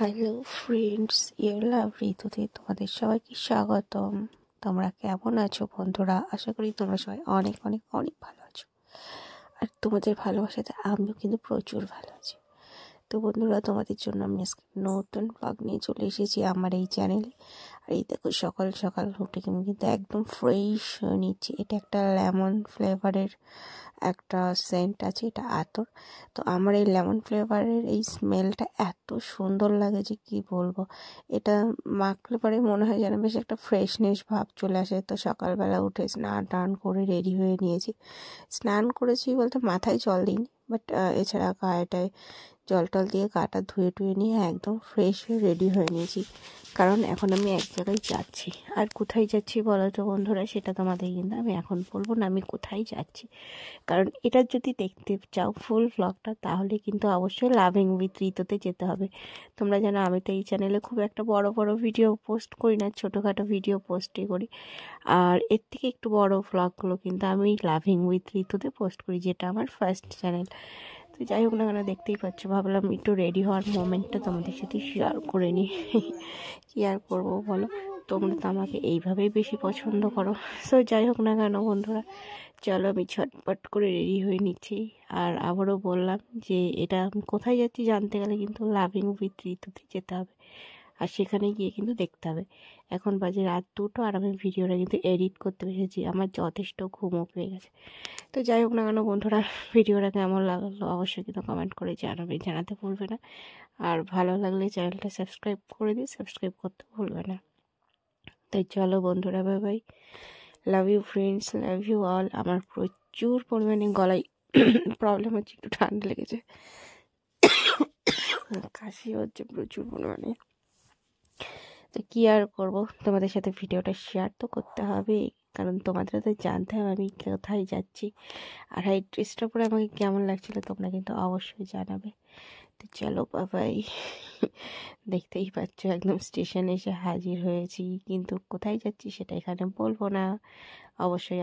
Hello friends, your লাভ ঋতুতে তোমাদের সবাইকে স্বাগতম। তোমরা কেমন আছো বন্ধুরা? আশা করি তোমরা সবাই অনেক অনেক অনেক ভালো আছো। আর তোমাদের ভালোবাসাতে আমিও কিন্তু প্রচুর ভালো আছি। তো বন্ধুরা, তোমাদের জন্য আমি আজকে নতুন ব্লগ নিয়ে চলে এসেছি আমার এই চ্যানেলে। আর এই দেখো, সকাল সকাল উঠে আমি কিন্তু একদম ফ্রেশ হয়ে নিচ্ছি। এটা একটা লেমন ফ্লেভারের একটা সেন্ট আছে, এটা আতর। তো আমার এই লেমন ফ্লেভারের এই স্মেলটা এত সুন্দর লাগে যে কি বলবো। এটা মাখলে পরে মনে হয় যেন বেশ একটা ফ্রেশনেস ভাব চলে আসে। তো সকালবেলা উঠে স্নান টান করে রেডি হয়ে নিয়েছি। স্নান করেছি বলতে মাথায় জল দিইনি, বাট এছাড়া গায়েটায় জল টল দিয়ে গাটা ধুয়ে টুয়ে নিয়ে একদম ফ্রেশ হয়ে রেডি হয়ে নিয়েছি। কারণ এখন আমি এক জায়গায় যাচ্ছি। আর কোথায় যাচ্ছি বলো তো বন্ধুরা, সেটা তোমাদের কিন্তু আমি এখন বলবো না আমি কোথায় যাচ্ছি। কারণ এটা যদি দেখতে চাও ফুল ব্লগটা, তাহলে কিন্তু অবশ্যই লাভিং উইথ ঋতুতে যেতে হবে। তোমরা জানো আমি তো এই চ্যানেলে খুব একটা বড় বড় ভিডিও পোস্ট করি না, ছোটোখাটো ভিডিও পোস্টই করি। আর এর থেকে একটু বড় ব্লগগুলো কিন্তু আমি লাভিং উইথ ঋতুতে পোস্ট করি, যেটা আমার ফার্স্ট চ্যানেল। তো যাই হোক না কেন, দেখতেই পাচ্ছ, ভাবলাম একটু রেডি হওয়ার মোমেন্টটা তোমাদের সাথে শেয়ার করে নিই। কী আর করবো বলো, তোমরা তো আমাকে এইভাবেই বেশি পছন্দ করো। সো যাই হোক না কেন বন্ধুরা, চলো আমি ছটপট করে রেডি হয়ে নিচ্ছি। আর আবারও বললাম যে এটা আমি কোথায় যাচ্ছি জানতে গেলে কিন্তু লাভিং উইথ ঋতুতে যেতে হবে। আর সেখানে গিয়ে কিন্তু দেখতে হবে। এখন বাজে রাত 2টো, আর আমি ভিডিওটা কিন্তু এডিট করতে বসেছি। আমার যথেষ্ট ঘুমও পেয়ে গেছে। তো যাই হোক না কেন বন্ধুরা, ভিডিওটা কেমন লাগলো অবশ্যই কিন্তু কমেন্ট করে জানাতে ভুলবে না। আর ভালো লাগলে চ্যানেলটা সাবস্ক্রাইব করে দিই, সাবস্ক্রাইব করতে ভুলবে না। তাই চলো বন্ধুরা, bye bye. Love you friends, love you all. আমার প্রচুর পরিমাণে গলায় প্রবলেম হচ্ছে, একটু ঠান্ডা লেগেছে, কাশি হচ্ছে প্রচুর পরিমাণে। তো কী আর করবো, তোমাদের সাথে ভিডিওটা শেয়ার তো করতে হবে, কারণ তোমাদের তো জানতে হবে আমি কোথায় যাচ্ছি। আর এই ড্রেসটা পরে আমাকে কেমন লাগছিল তোমরা কিন্তু অবশ্যই জানাবে। তো চলো বাবাই। দেখতেই পাচ্ছ একদম স্টেশনে এসে হাজির হয়েছি, কিন্তু কোথায় যাচ্ছি সেটা এখানে বলবো না। অবশ্যই